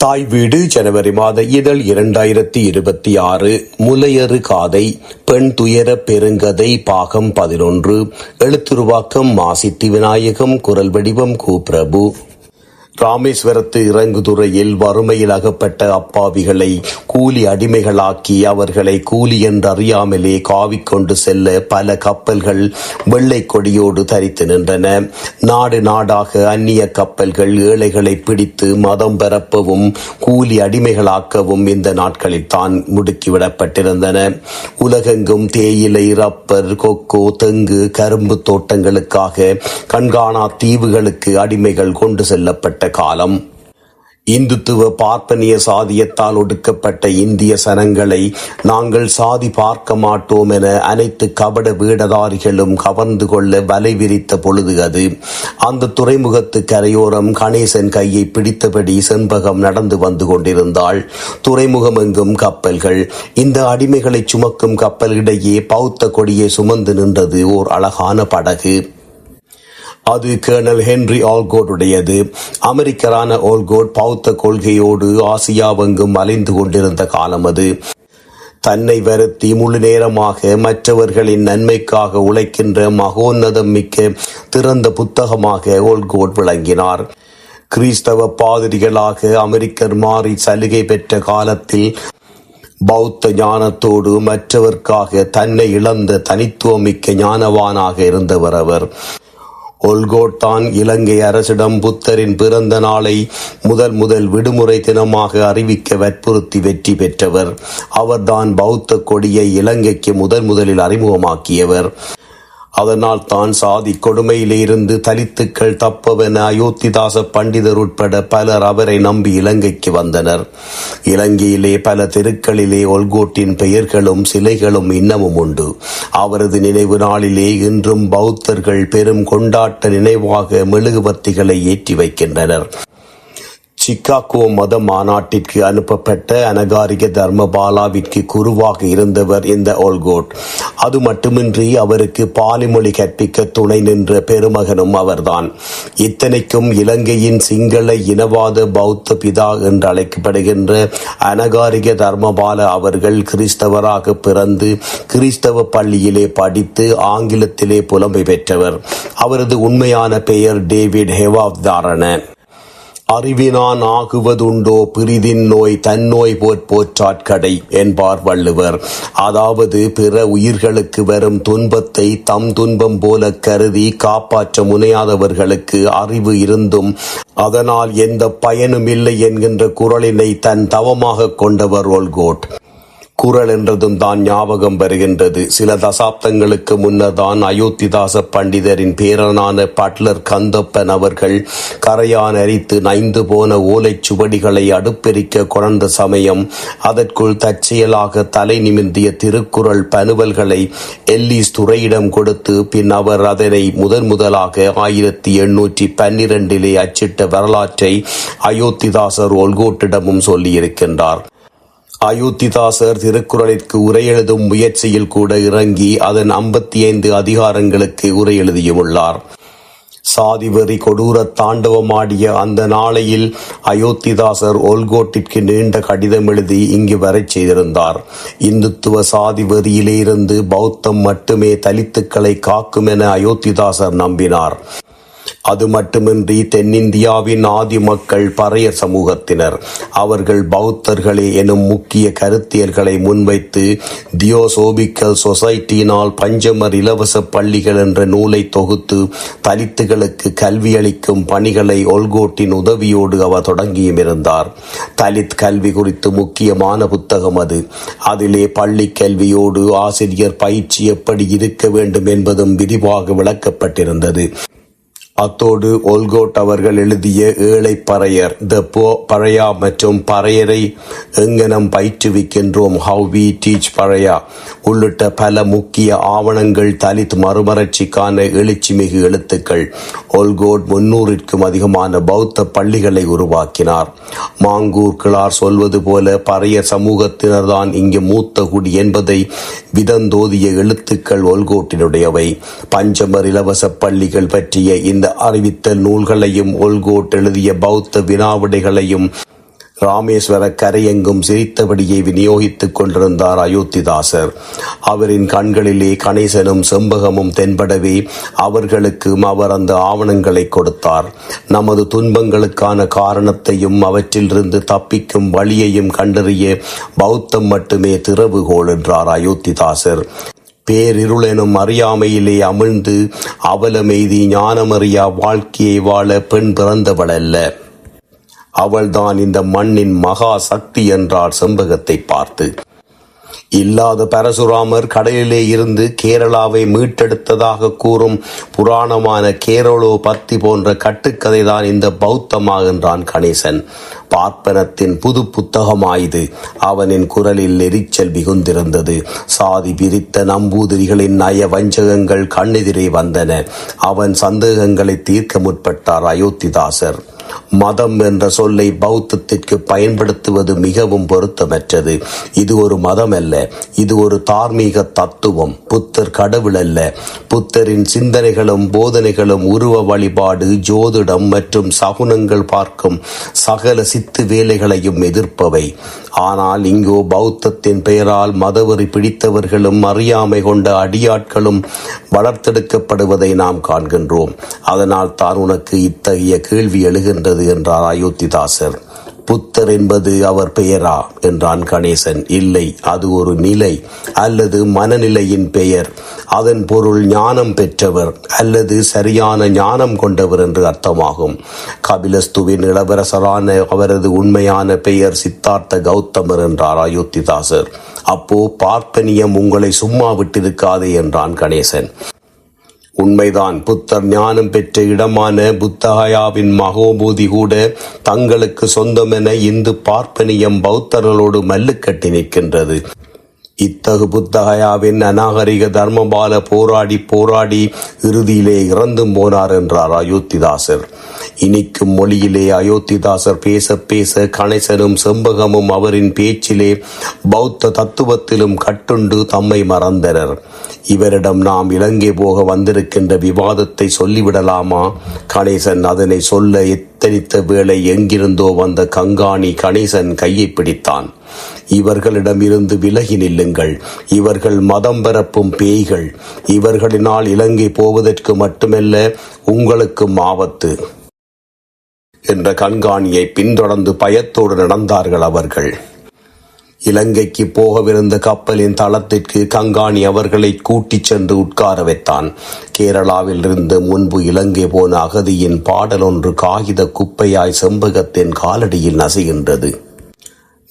தாய் வீடு ஜனவரி மாத இதழ் 2026 முலையறு காதை பெண் துயர பெருங்கதை பாகம் 11. எழுத்துருவாக்கம் மாசித்தி விநாயகம். குரல் வடிவம் கு. பிரபு. ராமேஸ்வரத்து இறங்குதுறையில் வறுமையில் அகப்பட்ட அப்பாவிகளை கூலி அடிமைகளாக்கி அவர்களை கூலி என்றறியாமலே காவிக்கொண்டு செல்ல பல கப்பல்கள் வெள்ளை கொடியோடு தரித்து நின்றன. நாடு நாடாக அந்நிய கப்பல்கள் ஏழைகளை பிடித்து மதம் பரப்பவும் கூலி அடிமைகளாக்கவும் இந்த நாட்களில் தான் முடுக்கிவிடப்பட்டிருந்தன. உலகெங்கும் தேயிலை, ரப்பர், கொக்கோ, தெங்கு, கரும்பு தோட்டங்களுக்காக கண்காணா தீவுகளுக்கு அடிமைகள் கொண்டு செல்லப்பட்ட காலம். இந்துத்துவ பார்ப்பனிய சாதியத்தால் ஒடுக்கப்பட்ட இந்திய சனங்களை நாங்கள் சாதி பார்க்க மாட்டோம் என அனைத்து கபட வீடதாரிகளும் கவர்ந்து கொள்ள வலை விரித்த பொழுது அது. அந்த துறைமுகத்து கரையோரம் கணேசன் கையை பிடித்தபடி செண்பகம் நடந்து வந்து கொண்டிருந்தாள். துறைமுகம் எங்கும் கப்பல்கள். இந்த அடிமைகளை சுமக்கும் கப்பலிடையே பௌத்த கொடியை சுமந்து நின்றது ஓர் அழகான படகு. அது கர்னல் ஹென்றி ஆல்கோட்டுடையது. அமெரிக்கரான ஆல்கோட் பௌத்த கொள்கையோடு ஆசியாவெங்கும் அலைந்து கொண்டிருந்த காலம் அது. தன்னை வருத்தி முழு நேரமாக மற்றவர்களின் நன்மைக்காக உழைக்கின்ற மகோன்னதம் மிக்க திறந்த புத்தகமாக ஆல்கோட் விளங்கினார். கிறிஸ்தவ பாதிரிகளாக அமெரிக்கர் மாறி சலுகை பெற்ற காலத்தில் பௌத்த ஞானத்தோடு மற்றவர்க்காக தன்னை இழந்த தனித்துவமிக்க ஞானவானாக இருந்தவர் அவர். ஆல்கோட் தான் இலங்கை அரசிடம் புத்தரின் பிறந்த நாளை முதல் விடுமுறை தினமாக அறிவிக்க வற்புறுத்தி வெற்றி பெற்றவர். அவர்தான் பௌத்த கொடியை இலங்கைக்கு முதலில் அறிமுகமாக்கியவர். அதனால் தான் சாதி கொடுமையிலே இருந்து தலித்துக்கள் தப்பவென அயோத்திதாச பண்டிதர் உட்பட பலர் அவரை நம்பி இலங்கைக்கு வந்தனர். இலங்கையிலே பல தெருக்களிலே ஆல்கோட்டின் பெயர்களும் சிலைகளும் இன்னமும் உண்டு. அவரது நினைவு நாளிலே இன்றும் பௌத்தர்கள் பெரும் கொண்டாட்ட நினைவாக மெழுகுவர்த்திகளை ஏற்றி வைக்கின்றனர். சிக்காகோ மத மாநாட்டிற்கு அனுப்பப்பட்ட அனகாரிக தர்மபாலாவிற்கு குருவாக இருந்தவர் இந்த ஆல்கோட். அது மட்டுமின்றி அவருக்கு பாலிமொழி கற்பிக்க துணை நின்ற பெருமகனும் அவர்தான். இத்தனைக்கும் இலங்கையின் சிங்கள இனவாத பௌத்த பிதா என்று அழைக்கப்படுகின்ற அனகாரிக தர்மபால அவர்கள் கிறிஸ்தவராக பிறந்து கிறிஸ்தவ பள்ளியிலே படித்து ஆங்கிலத்திலே புலமை பெற்றவர். அவரது உண்மையான பெயர் டேவிட் ஹெவாவ்தாரண. அறிவினான் ஆகுவதுண்டோ பிரிதின் நோய் தன்னோய் போற்றாட்கடை என்பார் வள்ளுவர். அதாவது பிற உயிர்களுக்கு வரும் துன்பத்தை தம் துன்பம் போல கருதி காப்பாற்ற முனையாதவர்களுக்கு அறிவு இருந்தும் அதனால் எந்த பயனும் இல்லை என்கின்ற குறளினை தன் தவமாக கொண்டவர் ஆல்கோட். குறள் என்றதும் தான் ஞாபகம் வருகின்றது. சில தசாப்தங்களுக்கு முன்னர் தான் அயோத்திதாச பண்டிதரின் பேரனான பட்லர் கந்தப்பன் அவர்கள் கரையான் அரித்து நைந்து போன ஓலைச் சுவடிகளை அடுப்பெரிக்க கொணர்ந்த சமயம் அதற்குள் தற்செயலாக தலை நிமிர்ந்திய திருக்குறள் பனுவல்களை எல்லிஸ் துரையிடம் கொடுத்து பின் அவர் அதனை முதலாக 1812 அச்சிட்ட வரலாற்றை அயோத்திதாசர் ஆல்கோட்டிடமும் சொல்லியிருக்கின்றார். அயோத்திதாசர் திருக்குறளிற்கு உரை எழுதும் முயற்சியில் கூட இறங்கி அதன் 55 அதிகாரங்களுக்கு உரை எழுதியுள்ளார். சாதிவெறி கொடூர தாண்டவமாடிய அந்த நாளையில் அயோத்திதாசர் ஆல்கோட்டிற்கு நீண்ட கடிதம் எழுதி இங்கு வரச் செய்திருந்தார். இந்துத்துவ சாதி வெறியிலே இருந்து பௌத்தம் மட்டுமே தலித்துக்களை காக்கும் என அயோத்திதாசர் நம்பினார். அது மட்டுமின்றி தென்னிந்தியாவின் ஆதி மக்கள் பறையர் சமூகத்தினர். அவர்கள் பௌத்தர்களே எனும் முக்கிய கருத்தியல்களை முன்வைத்து தியோசோபிக்கல் சொசைட்டியினால் பஞ்சமர் இலவச பள்ளிகள் என்ற நூலை தொகுத்து தலித்துகளுக்கு கல்வி அளிக்கும் பணிகளை ஆல்கோட்டின் உதவியோடு அவர் தொடங்கியும் இருந்தார். தலித் கல்வி குறித்து முக்கியமான புத்தகம் அது. அதிலே பள்ளி கல்வியோடு ஆசிரியர் பயிற்சி எப்படி இருக்க வேண்டும் என்பதும் விரிவாக விளக்கப்பட்டிருந்தது. அத்தோடு ஆல்கோட் அவர்கள் எழுதிய ஏழை பறையர் த பறையா மற்றும் பறையரை எங்கனம் பயிற்றுவிக்கின்றோம் ஹவ் வி டீச் பறையா உள்ளிட்ட பல முக்கிய ஆவணங்கள் தலித் மறுமலர்ச்சிக்கான எழுச்சிமிகு எழுத்துக்கள். ஆல்கோட் 300க்கும் அதிகமான பௌத்த பள்ளிகளை உருவாக்கினார். மாங்கூர் கிளார் சொல்வது போல பறையர் சமூகத்தினர் தான் இங்கு மூத்த குடி என்பதை விதந்தோதிய எழுத்துக்கள் ஆல்கோட்டினுடையவை. பஞ்சமர் இலவச பள்ளிகள் பற்றிய இந்த அறிவித்தல் நூல்களையும் ஆல்கோட் எழுதிய பௌத்த வினாவிடைகளையும் ராமேஸ்வர கரையெங்கும் சிரித்தபடியே விநியோகித்துக் கொண்டிருந்தார் அயோத்திதாசர். அவரின் கண்களிலே கணேசனும் செம்பகமும் தென்படவே அவர்களுக்கும் அவர் அந்த ஆவணங்களை கொடுத்தார். நமது துன்பங்களுக்கான காரணத்தையும் அவற்றிலிருந்து தப்பிக்கும் வழியையும் கண்டறிய பௌத்தம் மட்டுமே திறவுகோல் என்றார் அயோத்திதாசர். பேரிருளெனும் அறியாமையிலே அமிழ்ந்து அவலமெய்தி ஞானமறியா வாழ்க்கையை வாழ பெண் பிறந்தவளல்ல, அவள்தான் இந்த மண்ணின் மகா சக்தி என்றார் செம்பகத்தை பார்த்து. இல்லாத பரசுராமர் கடலிலே இருந்து கேரளாவை மீட்டெடுத்ததாக கூறும் புராணமான கேரளோ பத்தி போன்ற கட்டுக்கதைதான் இந்த பௌத்தமா என்றான் கணேசன். பார்ப்பனத்தின் புது புத்தகமாயுது. அவனின் குரலில் எரிச்சல் மிகுந்திருந்தது. சாதி பிரித்த நம்பூதிரிகளின் நய வஞ்சகங்கள் கண்ணெதிரே வந்தன. அவன் சந்தேகங்களை தீர்க்க முற்பட்டார் அயோத்திதாசர். மதம் என்ற சொல்லை பௌத்தத்திற்கு பயன்படுத்துவது மிகவும் பொருத்தமற்றது. இது ஒரு மதம் அல்ல, இது ஒரு தார்மீக தத்துவம். புத்தர் கடவுள் அல்ல. புத்தரின் சிந்தனைகளும் போதனைகளும் உருவ வழிபாடு, ஜோதிடம் மற்றும் சகுனங்கள் பார்க்கும் சகல சித்து வேலைகளையும் எதிர்ப்பவை. ஆனால் இங்கோ பௌத்தத்தின் பெயரால் மதவெறி பிடித்தவர்களும் அறியாமை கொண்ட அடியாட்களும் வளர்த்தெடுக்கப்படுவதை நாம் காண்கின்றோம். அதனால் தான் உனக்கு இத்தகைய கேள்வி எழுகின்றது என்றார் அயோத்திதாசர். புத்தர் என்பது அவர் பெயரா என்றான் கணேசன். இல்லை, அது ஒரு நிலை அல்லது மனநிலையின் பெயர். அதன் பொருள் ஞானம் பெற்றவர் அல்லது சரியான ஞானம் கொண்டவர் என்று அர்த்தமாகும். கபிலஸ்துவின் இளவரசரான அவரது உண்மையான பெயர் சித்தார்த்த கௌதமர் என்றார் அயோத்திதாசர். அப்போ பார்ப்பனியம் உங்களை சும்மா விட்டிருக்காதே என்றான் கணேசன். உண்மைதான். புத்தர் ஞானம் பெற்ற இடமான புத்தகயாவின் மகோபூதி கூட தங்களுக்கு சொந்தமென இந்து பார்ப்பனியம் பௌத்தர்களோடு மல்லுக்கட்டி நிற்கின்றது. இத்தகு புத்தகயாவின் அநாகரிக தர்மபால போராடி இறுதியிலே இறந்தும் போனார் என்றார் அயோத்திதாசர். இனிக்கும் மொழியிலே அயோத்திதாசர் பேச பேச கணேசனும் செம்பகமும் அவரின் பேச்சிலே பௌத்த தத்துவத்திலும் கட்டுண்டு தம்மை மறந்தனர். இவரிடம் நாம் இலங்கை போக வந்திருக்கின்ற விவாதத்தை சொல்லிவிடலாமா? கணேசன் அதனை சொல்ல எத்தனித்த வேளை எங்கிருந்தோ வந்த கங்காணி கணேசன் கையை பிடித்தான். இவர்களிடம் இருந்து விலகி நில்லுங்கள். இவர்கள் மதம் பரப்பும் பேய்கள். இவர்களினால் இலங்கை போவதற்கு மட்டுமல்ல, உங்களுக்கும் ஆபத்து என்ற கண்காணியை பின்தொடர்ந்து பயத்தோடு நடந்தார்கள் அவர்கள். இலங்கைக்கு போகவிருந்த கப்பலின் தளத்திற்கு கங்காணி அவர்களை கூட்டிச் சென்று உட்கார வைத்தான். கேரளாவில் இருந்து முன்பு இலங்கை போன அகதியின் பாடல் ஒன்று காகித குப்பையாய் செம்பகத்தின் காலடியில் நசுகின்றது.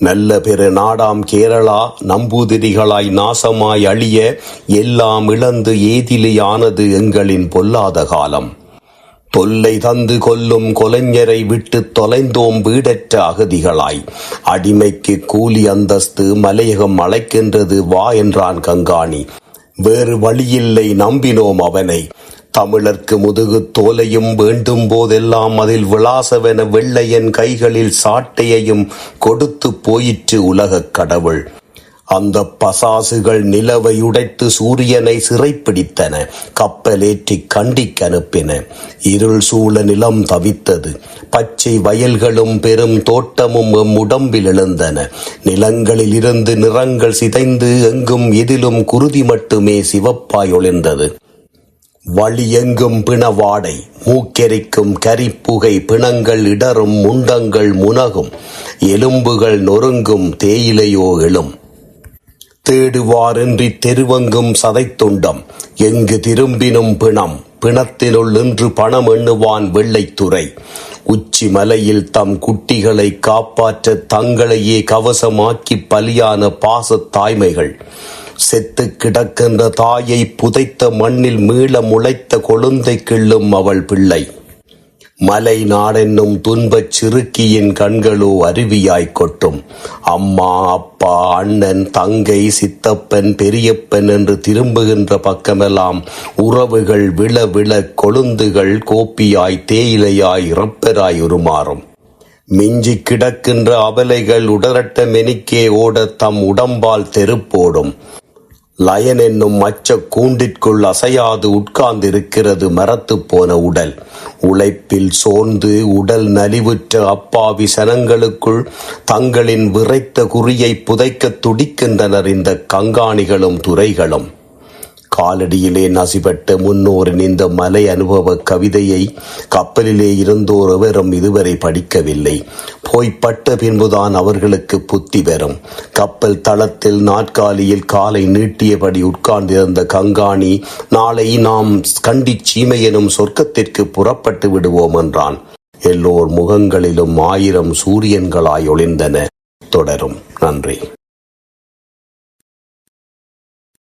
நல்ல பெரு நாடாம் கேரளா நம்பூதிரிகளாய் நாசமாய் அழிய எல்லாம் இழந்து ஏதிலியானது எங்களின் பொல்லாத காலம். தொல்லை தந்து கொல்லும் கொலைஞரை விட்டு தொலைந்தோம் வீடற்ற அகதிகளாய். அடிமைக்கு கூலி அந்தஸ்து மலையகம் அழைக்கின்றது வா என்றான் கங்காணி. வேறு வழியில்லை, நம்பினோம் அவனை. தமிழர்க்கு முதுகு தோலையும் வேண்டும் போதெல்லாம் அதில் விளாசவென வெள்ளையன் கைகளில் சாட்டையையும் கொடுத்து போயிற்று உலகக் கடவுள். அந்த பசாசுகள் நிலவை உடைத்து சூரியனை சிறைப்பிடித்தன. கப்பலேற்றி கண்டிக்கு அனுப்பின. இருள் சூழ நிலம் தவித்தது. பச்சை வயல்களும் பெரும் தோட்டமும் எம் உடம்பில் எழுந்தன. நிலங்களில் இருந்து நிறங்கள் சிதைந்து எங்கும் எதிலும் குருதி மட்டுமே சிவப்பாய் ஒளிர்ந்தது. வழி எங்கும் பிணவாடை, மூக்கெரிக்கும் கரிப்புகை, பிணங்கள் இடரும், முண்டங்கள் முனகும், எலும்புகள் நொறுங்கும், தேயிலையோ எழும். தேடுவாரின்றி தெருவெங்கும் சதைத்துண்டம், எங்கு திரும்பினும் பிணம். பிணத்தினுள் நின்று பணம் எண்ணுவான் வெள்ளைத்துறை. உச்சி மலையில் தம் குட்டிகளை காப்பாற்ற தங்களையே கவசமாக்கி பலியான பாசத் தாய்மைகள். செத்து கிடக்கின்ற தாயை புதைத்த மண்ணில் மீள முளைத்த கொழுந்தை கிள்ளும் அவள் பிள்ளை. மலை நாடென்னும் துன்பச் சிறுக்கியின் கண்களோ அருவியாய் கொட்டும். அம்மா, அப்பா, அண்ணன், தங்கை, சித்தப்பன், பெரியப்பன் என்று திரும்புகின்ற பக்கமெல்லாம் உறவுகள் விழ விழ கொழுந்துகள் கோப்பியாய் தேயிலையாய் இறப்பராய் உருமாறும். மிஞ்சி கிடக்கின்ற அபலைகள் உடரட்ட மெனிக்கே ஓட தம் உடம்பால் தெருப்போடும். லயன் என்னும் மச்ச கூண்டிற்குள் அசையாது உட்கார்ந்திருக்கிறது மரத்துப் போன உடல். உழைப்பில் சோர்ந்து உடல் நலிவுற்ற அப்பாவி சனங்களுக்குள் தங்களின் விறைத்த குறியை புதைக்க துடிக்கின்றனர் இந்த கங்காணிகளும் துரைகளும். காலடியிலே நசிபட்ட முன்னோரின் இந்த மலை அனுபவ கவிதையை கப்பலிலே இருந்தோர் எவரும் இதுவரை படிக்கவில்லை. போய்ப்பட்ட பின்புதான் அவர்களுக்கு புத்தி வரும். கப்பல் தளத்தில் நாற்காலியில் காலை நீட்டியபடி உட்கார்ந்திருந்த கங்காணி, நாளை நாம் கண்டிச் சீமை எனும் சொர்க்கத்திற்கு புறப்பட்டு விடுவோம் என்றான். எல்லோர் முகங்களிலும் 1000 சூரியன்களாய் ஒளிர்ந்தன. தொடரும். நன்றி.